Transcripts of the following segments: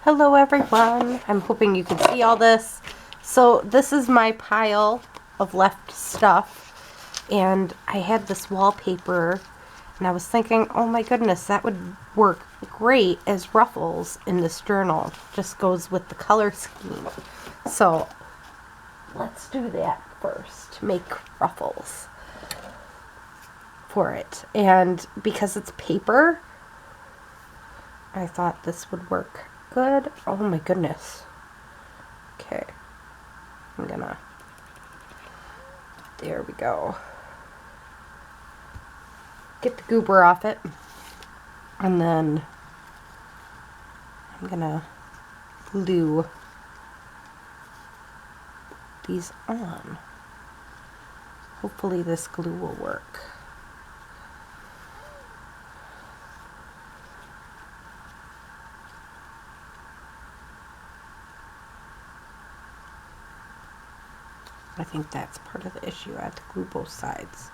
Hello everyone, I'm hoping you can see all this. So this is my pile of left stuff, and I had this wallpaper and I was thinking, oh my goodness, that would work great as ruffles in this journal. Just goes with the color scheme. So let's do that first, make ruffles for it. And because it's paper, I thought this would work good. Oh my goodness. Okay. There we go. Get the goober off it. And then I'm gonna glue these on. Hopefully this glue will work. I think that's part of the issue. I have to glue both sides.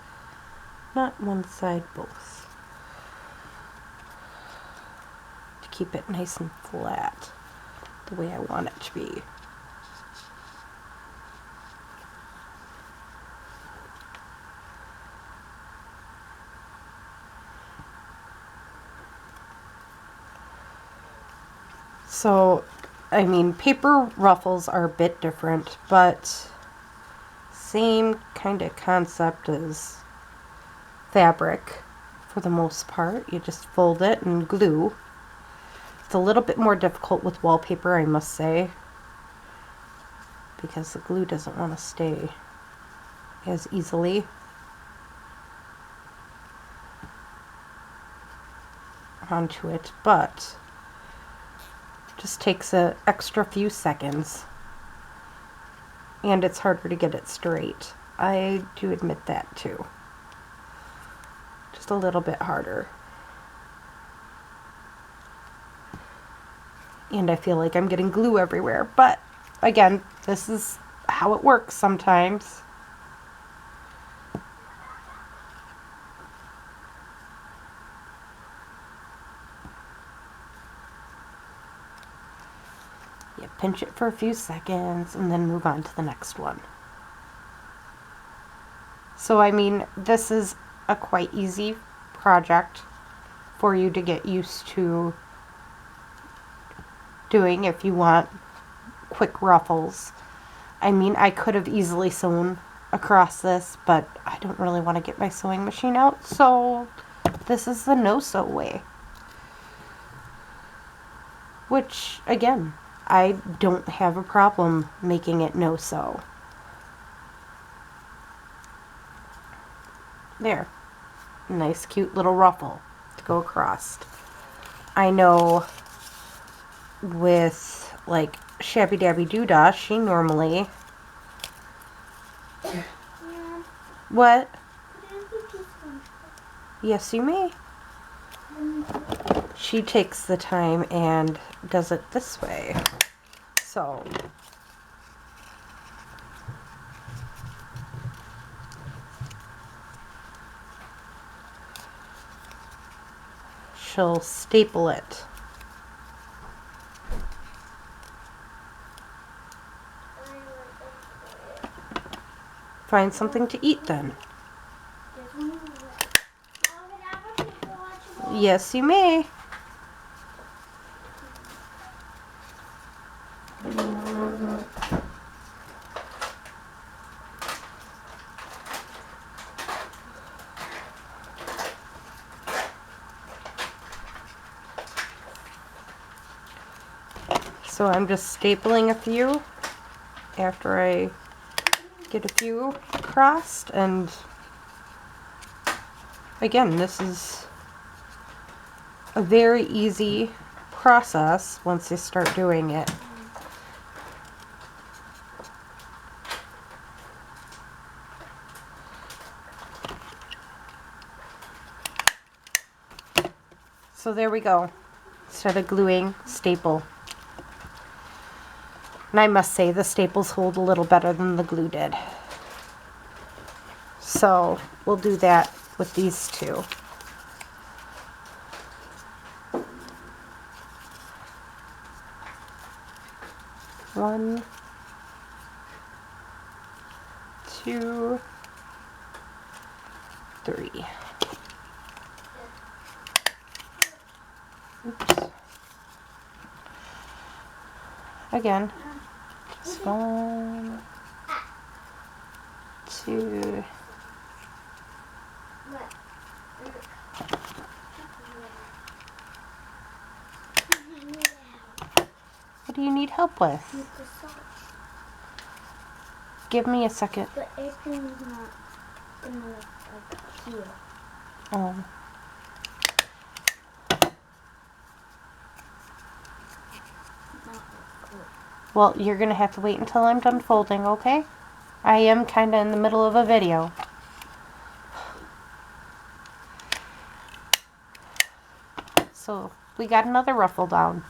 Not one side, both. To keep it nice and flat, the way I want it to be. So, I mean, paper ruffles are a bit different, but same kind of concept as fabric for the most part. You just fold it and glue. It's a little bit more difficult with wallpaper, I must say, because the glue doesn't want to stay as easily. Onto it, but just takes an extra few seconds, and it's harder to get it straight. I do admit that too. Just a little bit harder. And I feel like I'm getting glue everywhere, but again, this is how it works sometimes. You pinch it for a few seconds and then move on to the next one. So I mean, this is a quite easy project for you to get used to doing if you want quick ruffles. I mean, I could have easily sewn across this, but I don't really want to get my sewing machine out, so this is the no-sew way. Which, again, I don't have a problem making it no-sew. There. Nice cute little ruffle to go across. I know with like Shabby Dabby Doodah, she normally... Yeah. What? Yes, you may. She takes the time and does it this way. So she'll staple it. Find something to eat then. Yes, you may. So I'm just stapling a few after I get a few crossed, and again, this is a very easy process once you start doing it. So there we go. Instead of gluing, staple. And I must say, the staples hold a little better than the glue did. So we'll do that with these two. 1, 2, 3. Oops. Again. Just 1, 2. What do you need help with? Give me a second. The apron is not in like here. Oh. Well, you're going to have to wait until I'm done folding, okay? I am kind of in the middle of a video. So, we got another ruffle down.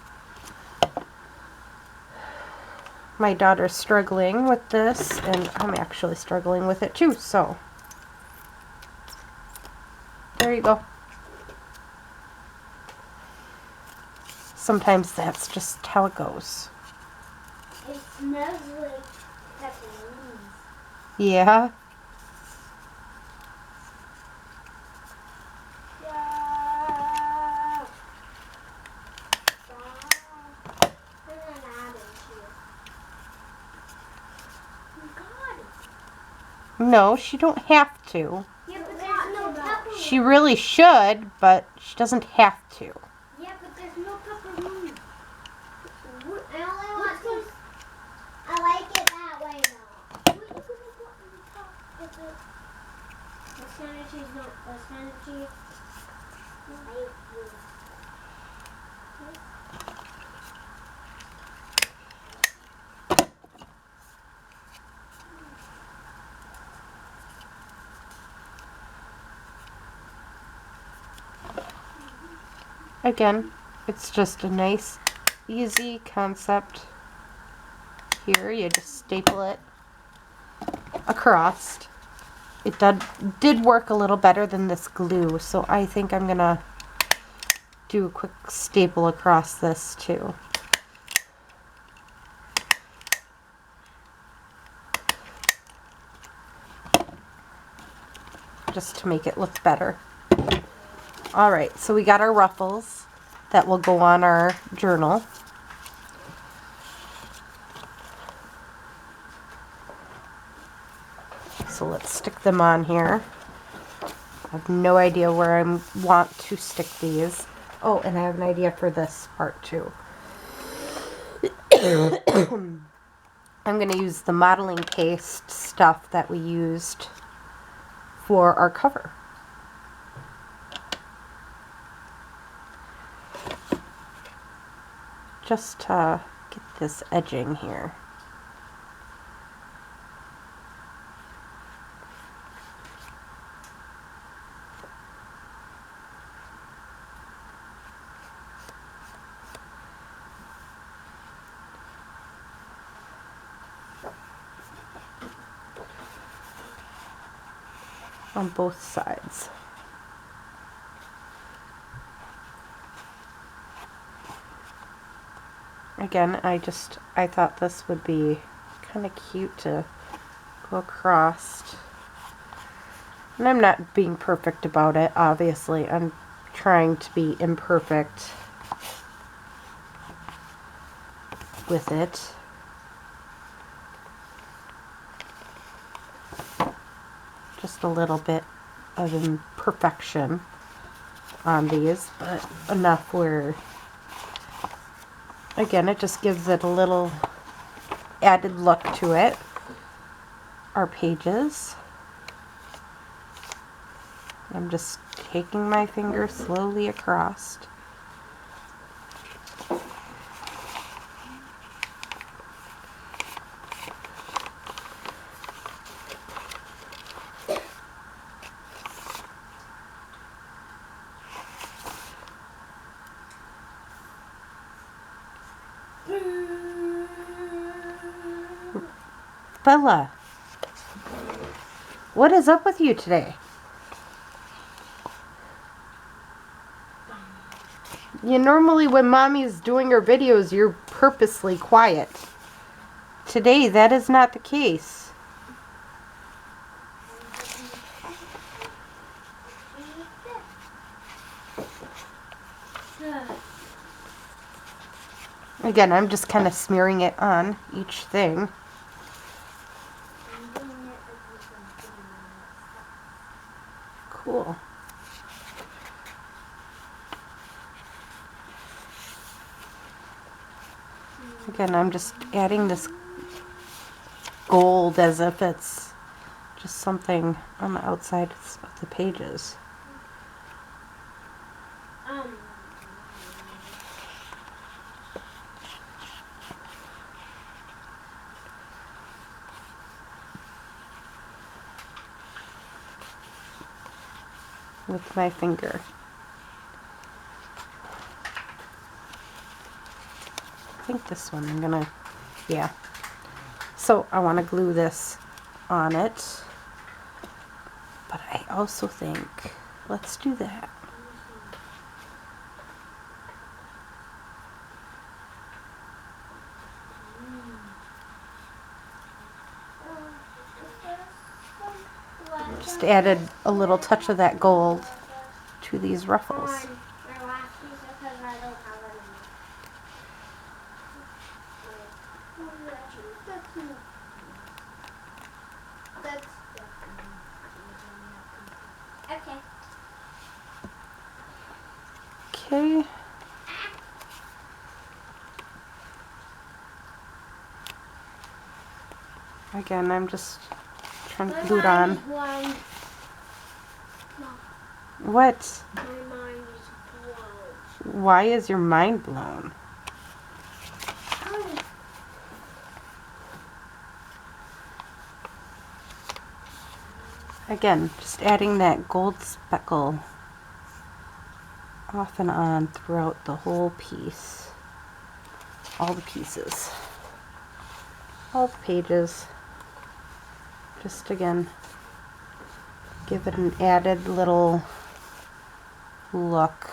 My daughter's struggling with this, and I'm actually struggling with it too, so. There you go. Sometimes that's just how it goes. It smells like pepperoni. Yeah. No, she don't have to. Yeah, but there's no pepperoni. She really should, but she doesn't have to. Yeah, but there's no pepperoni. I only want to. I like it that way though. What are you gonna put on the top of it? The Santa cheese, not the Santa cheese. Again, it's just a nice, easy concept. Here, you just staple it across. It did work a little better than this glue, so I think I'm gonna do a quick staple across this too. Just to make it look better. Alright, so we got our ruffles that will go on our journal. So let's stick them on here. I have no idea where I want to stick these. Oh, and I have an idea for this part too. I'm going to use the modeling paste stuff that we used for our cover. Just to get this edging here. On both sides. Again, I thought this would be kind of cute to go across. And I'm not being perfect about it, obviously. I'm trying to be imperfect with it. Just a little bit of imperfection on these, but enough where, again, it just gives it a little added look to it. Our pages. I'm just taking my finger slowly across. Bella, what is up with you today? You normally, when Mommy's doing her videos, you're purposely quiet. today that is not the case. Again, I'm just kind of smearing it on each thing. Cool. Again, I'm just adding this gold as if it's just something on the outside of the pages. With my finger. I think this one I'm gonna, yeah. So I want to glue this on it, but I also think, let's do that. Just added a little touch of that gold to these ruffles. Okay. Again, I'm just trying to glue it on. What? My mind is blown. Why is your mind blown? Again, just adding that gold speckle off and on throughout the whole piece. All the pieces. All the pages. Just again, give it an added little look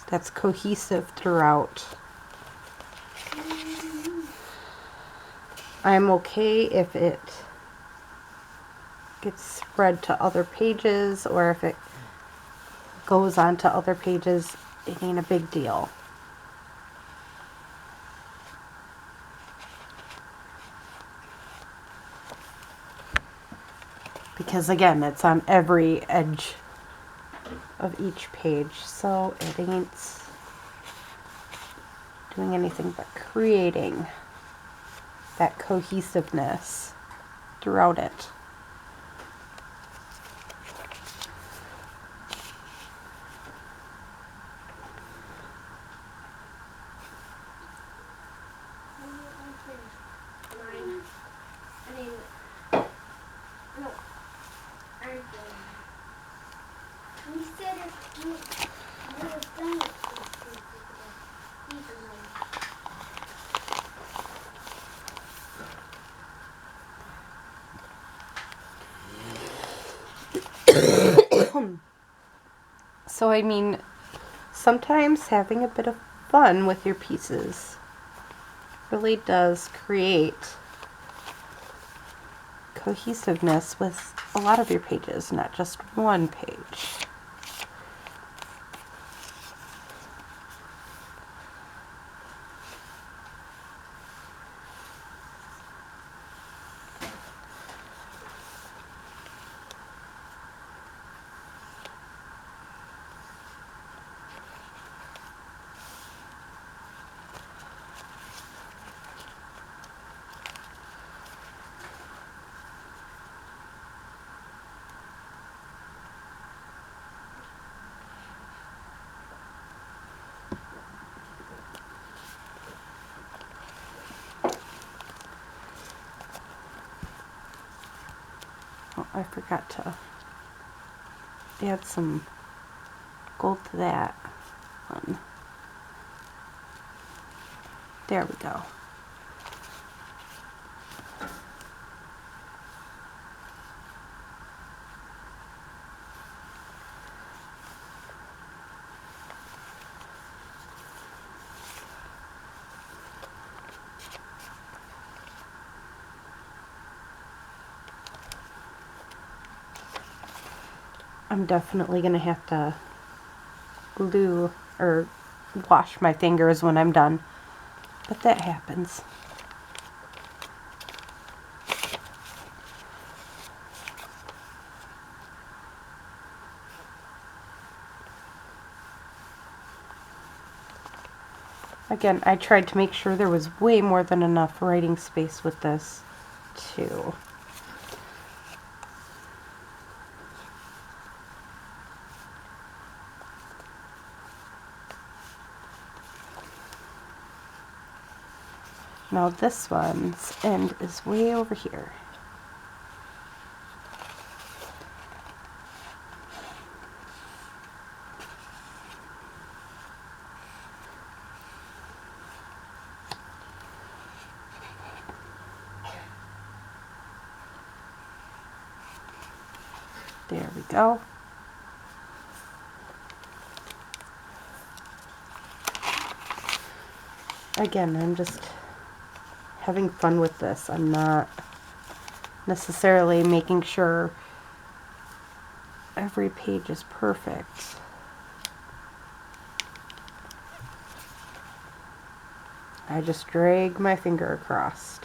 that's cohesive throughout. I'm okay if it gets spread to other pages, or if it goes on to other pages, it ain't a big deal. Because again, it's on every edge of each page, so it ain't doing anything but creating that cohesiveness throughout it. So I mean, sometimes having a bit of fun with your pieces really does create cohesiveness with a lot of your pages, not just one page. Oh, I forgot to add some gold to that one. There we go. I'm definitely going to have to glue or wash my fingers when I'm done. But that happens. Again, I tried to make sure there was way more than enough writing space with this, too. Now this one's end is way over here. There we go. Again, I'm just having fun with this. I'm not necessarily making sure every page is perfect. I just drag my finger across.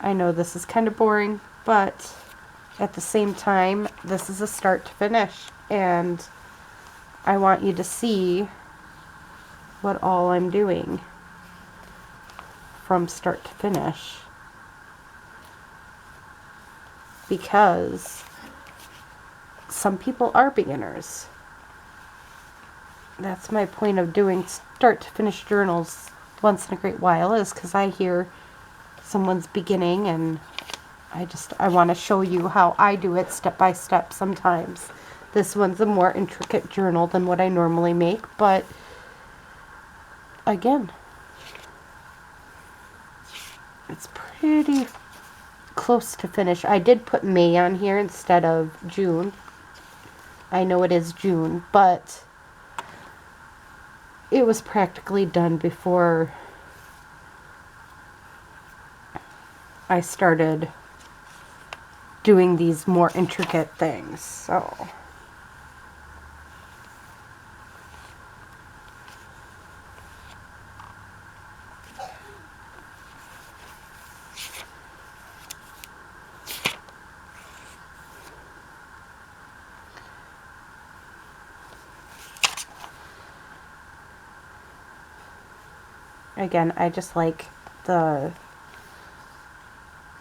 I know this is kind of boring, but at the same time, this is a start to finish, and I want you to see what all I'm doing from start to finish, because some people are beginners. That's my point of doing start to finish journals once in a great while, is because I hear someone's beginning and I want to show you how I do it step by step sometimes. This one's a more intricate journal than what I normally make, but again, it's pretty close to finish. I did put May on here instead of June. I know it is June, but it was practically done before I started doing these more intricate things. So again, I just like the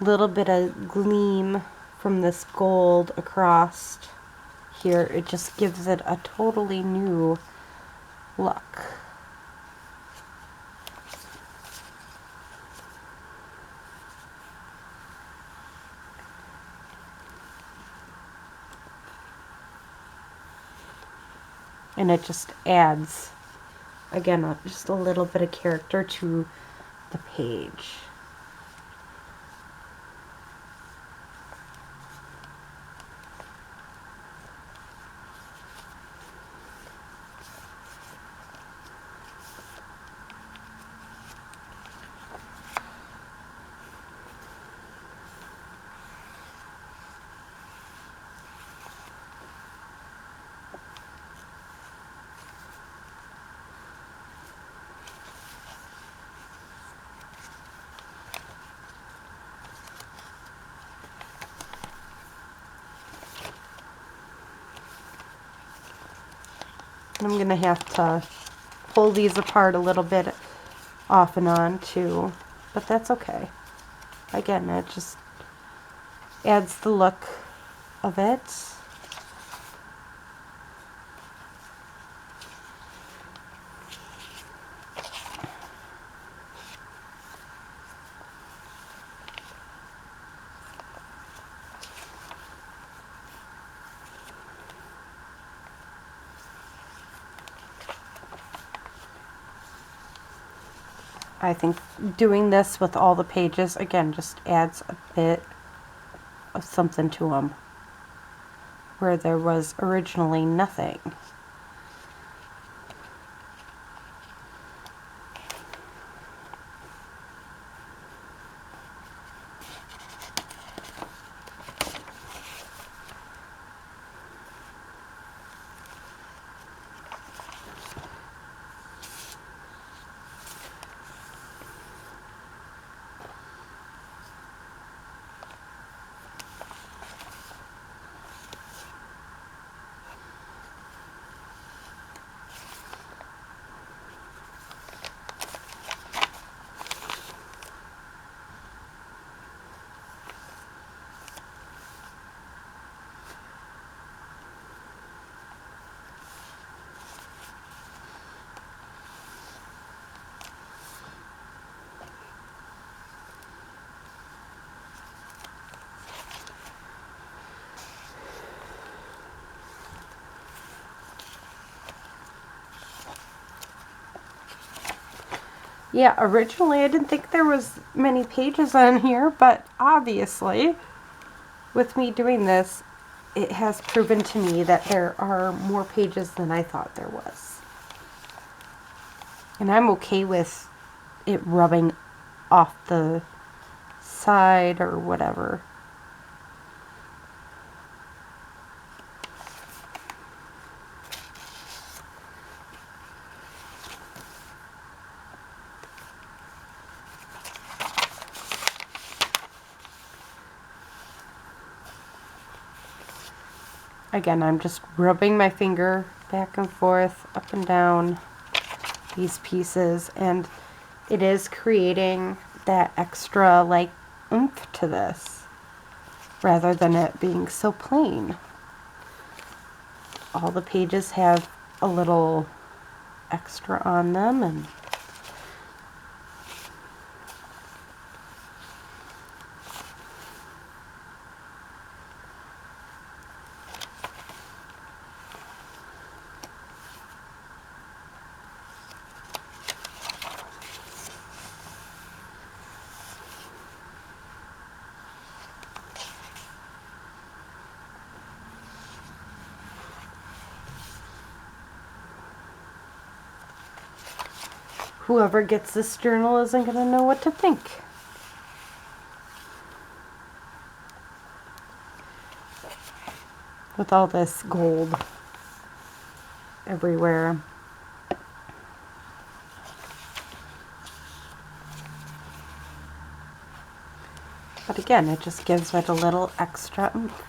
little bit of gleam from this gold across here. It just gives it a totally new look. And it just adds, again, just a little bit of character to the page. I'm going to have to pull these apart a little bit off and on too, but that's okay. Again, it just adds the look of it. I think doing this with all the pages, again, just adds a bit of something to them where there was originally nothing. Yeah, originally I didn't think there was many pages on here, but obviously with me doing this, it has proven to me that there are more pages than I thought there was. And I'm okay with it rubbing off the side or whatever. Again, I'm just rubbing my finger back and forth, up and down these pieces, and it is creating that extra like oomph to this rather than it being so plain. All the pages have a little extra on them, and whoever gets this journal isn't going to know what to think. With all this gold everywhere. But again, it just gives it a little extra oomph.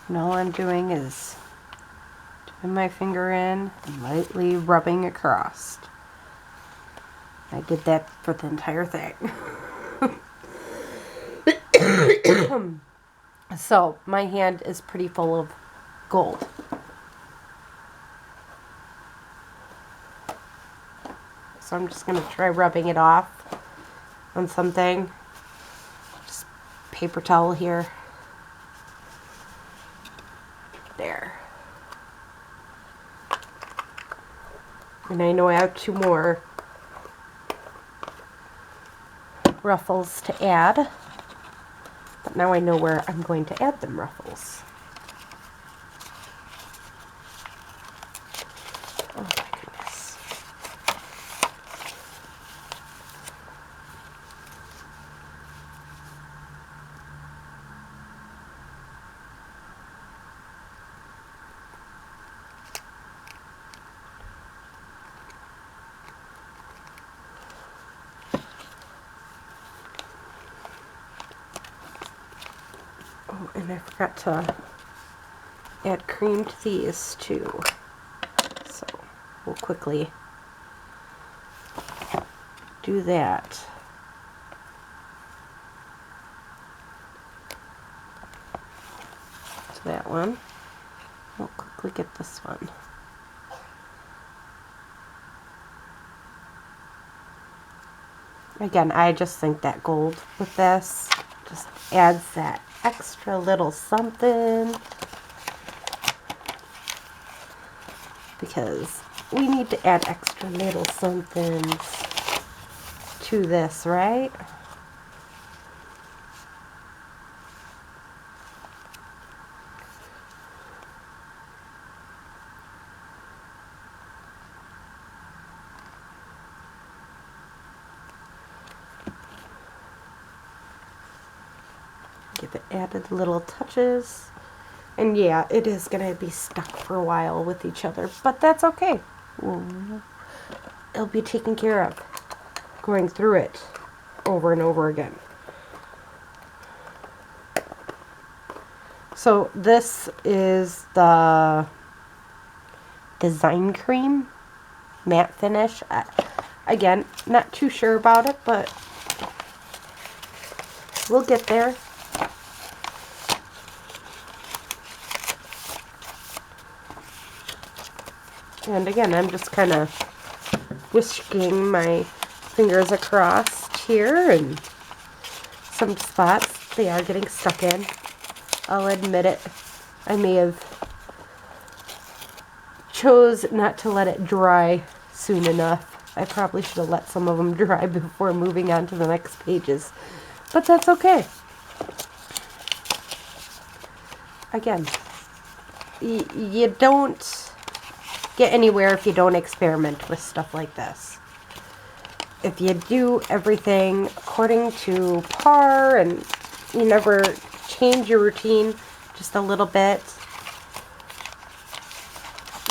And all I'm doing is dipping my finger in and lightly rubbing across. I did that for the entire thing. So my hand is pretty full of gold. So I'm just going to try rubbing it off on something. Just paper towel here. There. And I know I have 2 more ruffles to add. But now I know where I'm going to add them ruffles. Oh my goodness. Oh, and I forgot to add cream to these too. So we'll quickly do that. To that one. We'll quickly get this one. Again, I just think that gold with this just adds that extra little something, because we need to add extra little somethings to this, right? Give it added little touches. And yeah, it is going to be stuck for a while with each other, but that's okay. It'll be taken care of going through it over and over again. So this is the Design Cream matte finish. Again, not too sure about it, but we'll get there. And again, I'm just kind of whisking my fingers across here, and some spots they are getting stuck in. I'll admit it. I may have chose not to let it dry soon enough. I probably should have let some of them dry before moving on to the next pages. But that's okay. Again, you don't get anywhere if you don't experiment with stuff like this. If you do everything according to par and you never change your routine just a little bit,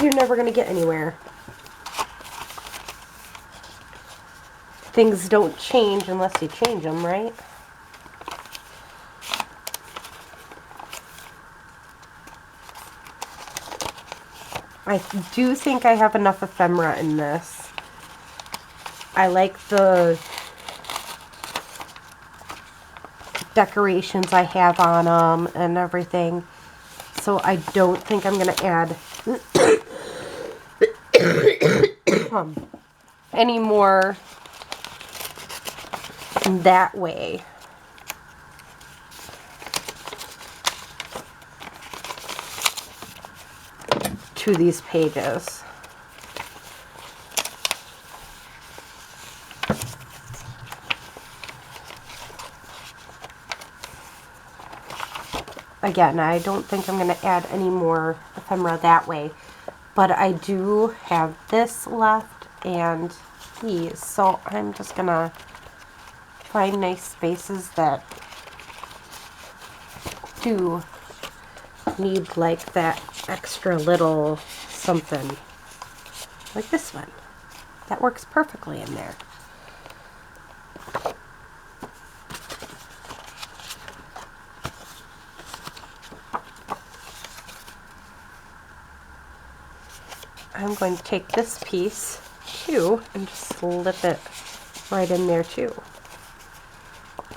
you're never going to get anywhere. Things don't change unless you change them, right? I do think I have enough ephemera in this. I like the decorations I have on them and everything. So I don't think I'm going to add any more that way. To these pages. Again, I don't think I'm going to add any more ephemera that way, but I do have this left and these, so I'm just going to find nice spaces that do need like that extra little something, like this one. That works perfectly in there. I'm going to take this piece too and just slip it right in there too.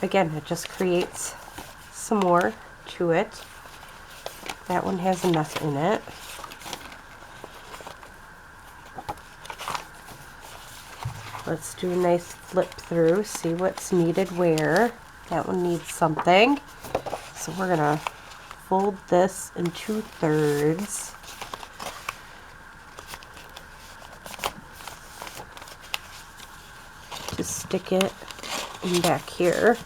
Again, it just creates some more to it. That one has enough in it. Let's do a nice flip through, see what's needed where. That one needs something. So we're going to fold this in 2/3. To stick it in back here.